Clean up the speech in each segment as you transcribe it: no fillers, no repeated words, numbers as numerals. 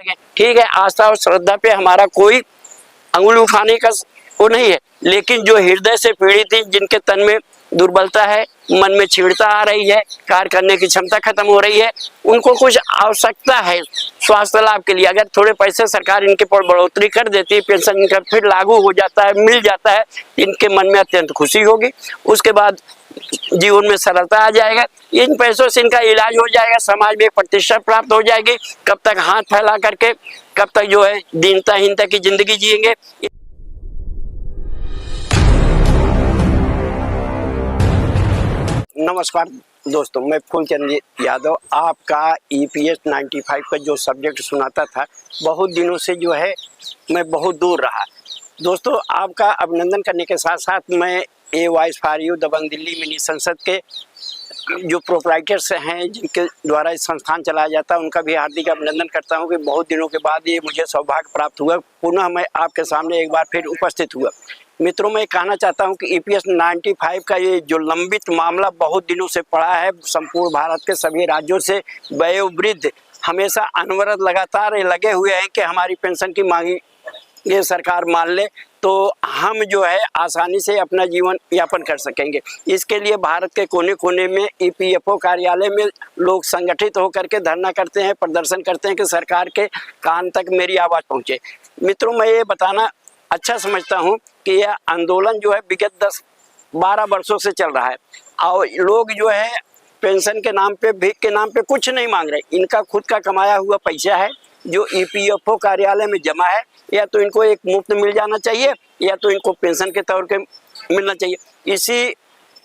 ठीक है, आस्था और श्रद्धा पे हमारा कोई अंगुल उठाने का वो नहीं है, लेकिन जो हृदय से पीड़ित थी, जिनके तन में दुर्बलता है, मन में छीड़ता आ रही है, कार्य करने की क्षमता खत्म हो रही है, उनको कुछ आवश्यकता है स्वास्थ्य लाभ के लिए। अगर थोड़े पैसे सरकार इनके पर बढ़ोतरी कर देती है, पेंशन इनका फिर लागू हो जाता है, मिल जाता है, इनके मन में अत्यंत खुशी होगी। उसके बाद जीवन में सरलता आ जाएगा, इन पैसों से इनका इलाज हो जाएगा, समाज में प्रतिष्ठा प्राप्त हो जाएगी। कब तक हाथ फैला करके, कब तक जो है दीनताहीनता की जिंदगी जिएंगे। नमस्कार दोस्तों, मैं फूलचंद यादव आपका EPS 95 का जो सब्जेक्ट सुनाता था, बहुत दिनों से जो है मैं बहुत दूर रहा। दोस्तों, आपका अभिनंदन करने के साथ साथ मैं voice for you Dabang Delhi mini Sansad के जो प्रोप्राइटर्स हैं, जिनके द्वारा इस संस्थान चलाया जाता है, उनका भी हार्दिक अभिनंदन करता हूं कि बहुत दिनों के बाद ये मुझे सौभाग्य प्राप्त हुआ, पुनः मैं आपके सामने एक बार फिर उपस्थित हुआ। मित्रों, मैं कहना चाहता हूं कि EPS 95 का ये जो लंबित मामला बहुत दिनों से पड़ा है, संपूर्ण भारत के सभी राज्यों से वयोवृद्ध हमेशा अनवरत लगातार लगे हुए हैं कि हमारी पेंशन की मांगी ये सरकार मान ले तो हम जो है आसानी से अपना जीवन यापन कर सकेंगे। इसके लिए भारत के कोने कोने में EPFO कार्यालय में लोग संगठित होकर के धरना करते हैं, प्रदर्शन करते हैं कि सरकार के कान तक मेरी आवाज़ पहुँचे। मित्रों, मैं ये बताना अच्छा समझता हूँ कि यह आंदोलन जो है विगत 10-12 वर्षों से चल रहा है और लोग जो है पेंशन के नाम पे, भीख के नाम पे कुछ नहीं मांग रहे। इनका खुद का कमाया हुआ पैसा है जो EPFO कार्यालय में जमा है, या तो इनको एक मुफ्त मिल जाना चाहिए या तो इनको पेंशन के तौर पे मिलना चाहिए। इसी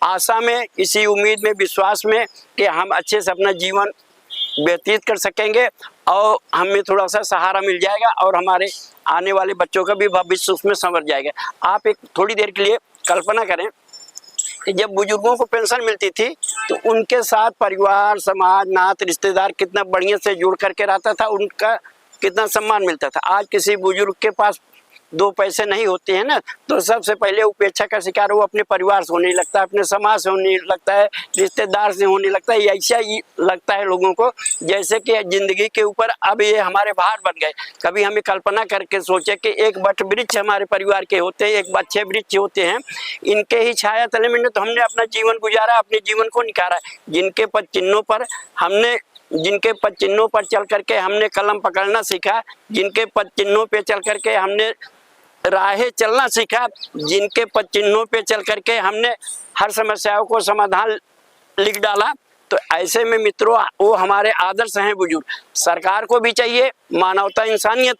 आशा में, इसी उम्मीद में, विश्वास में कि हम अच्छे से अपना जीवन व्यतीत कर सकेंगे और हमें थोड़ा सा सहारा मिल जाएगा और हमारे आने वाले बच्चों का भी भविष्य उसमें संवर जाएगा। आप एक थोड़ी देर के लिए कल्पना करें कि जब बुजुर्गों को पेंशन मिलती थी तो उनके साथ परिवार, समाज, नात, रिश्तेदार कितना बढ़िया से जुड़ करके रहता था, उनका कितना सम्मान मिलता था। आज किसी बुजुर्ग के पास 2 पैसे नहीं होते हैं ना, तो सबसे पहले उपेक्षा का शिकार वो अपने परिवार से होने लगता है, अपने समाज से होने लगता है, रिश्तेदार से होने लगता है। ऐसा ही लगता है लोगों को जैसे कि जिंदगी के ऊपर अब ये हमारे भार बन गए। कभी हमें कल्पना करके सोचे कि एक वट वृक्ष हमारे परिवार के होते हैं, एक बच्चे वृक्ष होते हैं, इनके ही छाया तले में तो हमने अपना जीवन गुजारा, अपने जीवन को निकारा। जिनके पद चिन्हों पर चल करके हमने कलम पकड़ना सीखा, जिनके पद चिन्हों पे चल करके हमने राहें चलना सीखा, जिनके पद चिन्हों पे चल करके हमने हर समस्याओं को समाधान लिख डाला, तो ऐसे में मित्रों वो हमारे आदर्श हैं बुजुर्ग। सरकार को भी चाहिए, मानवता इंसानियत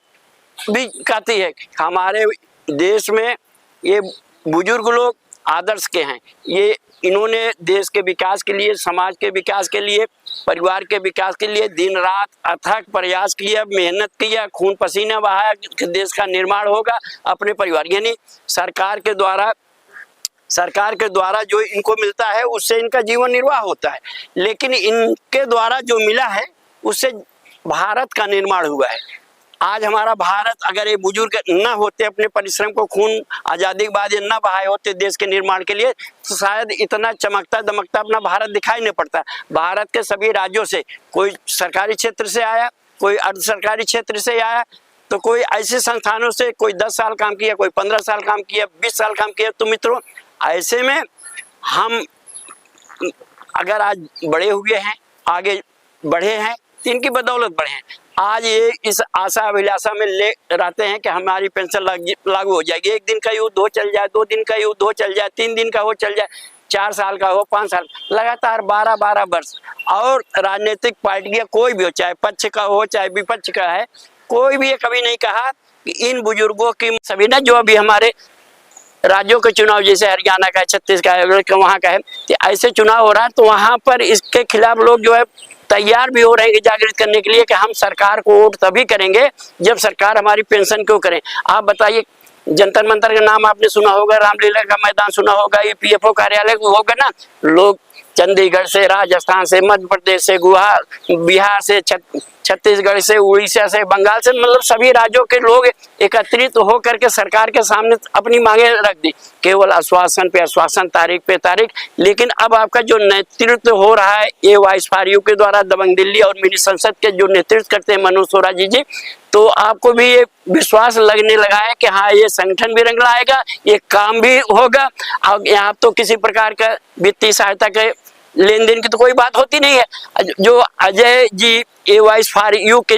भी कहती है हमारे देश में ये बुजुर्ग लोग आदर्श के हैं। ये इन्होंने देश के विकास के लिए, समाज के विकास के लिए, परिवार के विकास के लिए दिन रात अथक प्रयास किया, मेहनत किया, खून पसीना बहाया कि देश का निर्माण होगा। अपने परिवार यानी सरकार के द्वारा जो इनको मिलता है उससे इनका जीवन निर्वाह होता है, लेकिन इनके द्वारा जो मिला है उससे भारत का निर्माण हुआ है। आज हमारा भारत, अगर ये बुजुर्ग न होते, अपने परिश्रम को, खून आज़ादी के बाद ये न बहाए होते देश के निर्माण के लिए, तो शायद इतना चमकता दमकता अपना भारत दिखाई नहीं पड़ता। भारत के सभी राज्यों से कोई सरकारी क्षेत्र से आया, कोई अर्ध सरकारी क्षेत्र से आया, तो कोई ऐसे संस्थानों से कोई 10 साल काम किया, कोई 15 साल काम किया, 20 साल काम किया। तो मित्रों, ऐसे में हम अगर आज बड़े हुए हैं, आगे बढ़े हैं, तो इनकी बदौलत बढ़े हैं। आज ये इस आशा अभिलाषा में ले रहते हैं कि हमारी पेंशन लागू हो जाएगी। 1 दिन का युद्ध हो चल जाए, 2 दिन का युद्ध हो चल जाए, 3 दिन का हो चल जाए, 4 साल का हो, 5 साल, लगातार 12-12 वर्ष। और राजनीतिक पार्टियां कोई भी हो, चाहे पक्ष का हो चाहे विपक्ष का है, कोई भी ये कभी नहीं कहा कि इन बुजुर्गों की सभी ना, जो अभी हमारे राज्यों के चुनाव जैसे हरियाणा का है, छत्तीसगढ़ का, वहाँ का है, तो ऐसे चुनाव हो रहा है, तो वहाँ पर इसके खिलाफ लोग जो है तैयार भी हो रहे हैं जागृत करने के लिए कि हम सरकार को वोट तभी करेंगे जब सरकार हमारी पेंशन क्यों करें। आप बताइए, जंतर मंतर का नाम आपने सुना होगा, रामलीला का मैदान सुना होगा, EPFO कार्यालय होगा ना, लोग चंडीगढ़ से, राजस्थान से, मध्य प्रदेश से, बिहार से, छत्तीसगढ़ से, उड़ीसा से, बंगाल से, मतलब सभी राज्यों के लोग एकत्रित होकर के सरकार के सामने अपनी मांगे रख दी, केवल आश्वासन पे आश्वासन, तारीख पे तारीख। लेकिन अब आपका जो नेतृत्व हो रहा है ये वाइस फॉर यू के द्वारा, दबंग दिल्ली और मिनी संसद के जो नेतृत्व करते हैं मनोज सोराजी जी, तो आपको भी ये विश्वास लगने लगा है कि हाँ ये संगठन भी रंग लाएगा, ये काम भी होगा। अब यहाँ तो किसी प्रकार का वित्तीय सहायता के लेन देन की तो कोई बात होती नहीं है। जो अजय जी ए वाइस फॉर यू के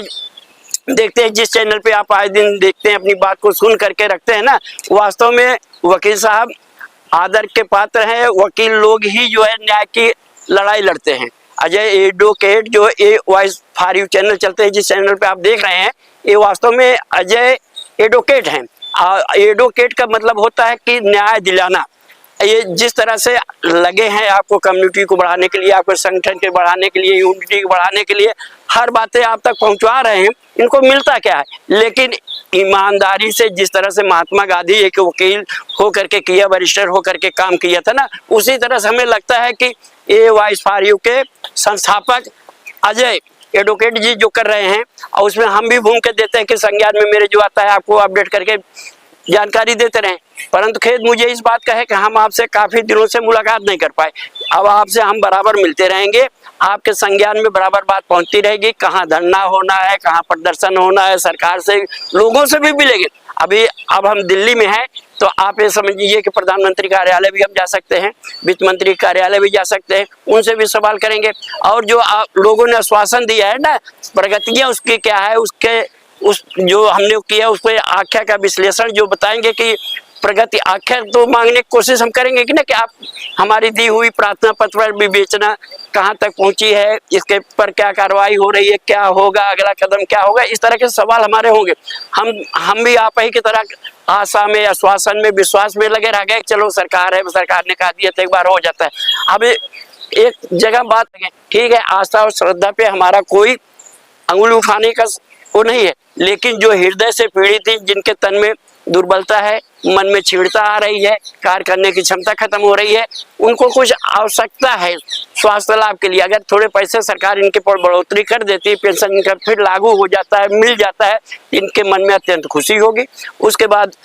देखते हैं, जिस चैनल पे आप आए दिन देखते हैं, अपनी बात को सुन करके रखते हैं ना, वास्तव में वकील साहब आदर के पात्र हैं। वकील लोग ही जो है न्याय की लड़ाई लड़ते हैं। अजय एडवोकेट जो ए वाइस फॉर यू चैनल चलते हैं, जिस चैनल पे आप देख रहे हैं, ये वास्तव में अजय एडवोकेट हैं। एडवोकेट का मतलब होता है कि न्याय दिलाना। ये जिस तरह से लगे हैं आपको कम्युनिटी को बढ़ाने के लिए, आपके संगठन के बढ़ाने के लिए, यूनिटी को बढ़ाने के लिए हर बातें आप तक पहुंचा रहे हैं, इनको मिलता क्या है? लेकिन ईमानदारी से जिस तरह से महात्मा गांधी एक वकील होकर के किया, बैरिस्टर होकर के काम किया था ना, उसी तरह से हमें लगता है कि ये वाइस फॉर यू के संस्थापक अजय एडवोकेट जी जो कर रहे हैं, और उसमें हम भी भूमिका के देते हैं कि संज्ञान में मेरे जो आता है आपको अपडेट करके जानकारी देते रहें। परंतु खेद मुझे इस बात का है कि हम आपसे काफ़ी दिनों से मुलाकात नहीं कर पाए। अब आपसे हम बराबर मिलते रहेंगे, आपके संज्ञान में बराबर बात पहुंचती रहेगी। कहाँ धरना होना है, कहाँ प्रदर्शन होना है, सरकार से, लोगों से भी मिलेंगे। अब हम दिल्ली में हैं, तो आप ये समझ लीजिए कि प्रधानमंत्री कार्यालय भी हम जा सकते हैं, वित्त मंत्री कार्यालय भी जा सकते हैं, उनसे भी सवाल करेंगे। और जो आप लोगों ने आश्वासन दिया है ना, प्रगतियाँ उसकी क्या है, उस जो हमने किया उस पर आख्या का विश्लेषण जो बताएंगे कि प्रगति आख्या तो मांगने की कोशिश हम करेंगे कि ना, कि आप हमारी दी हुई प्रार्थना पत्र पर विवेचना कहाँ तक पहुँची है, इसके पर क्या कार्रवाई हो रही है, क्या होगा, अगला कदम क्या होगा, इस तरह के सवाल हमारे होंगे। हम भी आप ही की तरह आशा में, आश्वासन में, विश्वास में लगे रह गए, चलो सरकार है, सरकार ने कहा दिया तो एक बार हो जाता है। अब एक जगह बात ठीक है, आस्था और श्रद्धा पे हमारा कोई अंगुली उठाने का वो नहीं है, लेकिन जो हृदय से पीड़ित थी, जिनके तन में दुर्बलता है, मन में छीड़ता आ रही है, कार्य करने की क्षमता खत्म हो रही है, उनको कुछ आवश्यकता है स्वास्थ्य लाभ के लिए। अगर थोड़े पैसे सरकार इनके पर बढ़ोतरी कर देती है, पेंशन इनका फिर लागू हो जाता है, मिल जाता है, इनके मन में अत्यंत खुशी होगी। उसके बाद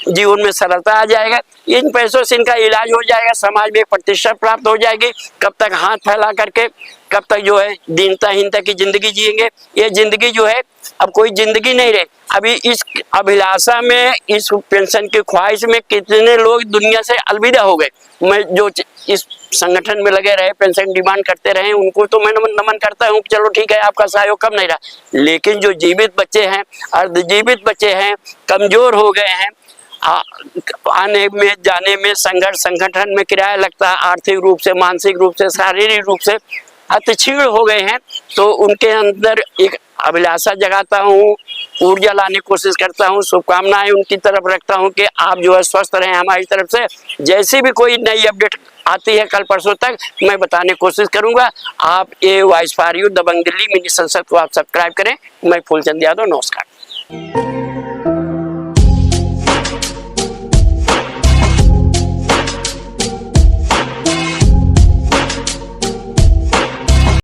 जीवन में सरलता आ जाएगा, इन पैसों से इनका इलाज हो जाएगा, समाज में प्रतिष्ठा प्राप्त हो जाएगी। कब तक हाथ फैला करके, कब तक जो है दीनताहीनता की जिंदगी जिएंगे? ये जिंदगी जो है अब कोई जिंदगी नहीं रही। अभी इस अभिलाषा में, इस पेंशन की ख्वाहिश में कितने लोग दुनिया से अलविदा हो गए। मैं जो इस संगठन में लगे रहे, पेंशन डिमांड करते रहे, उनको तो मैं नमन करता हूँ, चलो ठीक है आपका सहयोग कम नहीं रहा। लेकिन जो जीवित बच्चे हैं, अर्धजीवित बच्चे हैं, कमजोर हो गए हैं, आने में जाने में संघर्ष, संगठन में किराया लगता है, आर्थिक रूप से, मानसिक रूप से, शारीरिक रूप से अतिक्षीण हो गए हैं, तो उनके अंदर एक अभिलाषा जगाता हूँ, ऊर्जा लाने की कोशिश करता हूँ, शुभकामनाएं उनकी तरफ रखता हूँ कि आप जो है स्वस्थ रहें हमारी तरफ से। जैसे भी कोई नई अपडेट आती है कल परसों तक मैं बताने की कोशिश करूंगा। आप ये voice for you Dabang Delhi mini Sansad को आप सब्सक्राइब करें। मैं फूलचंद यादव, नमस्कार।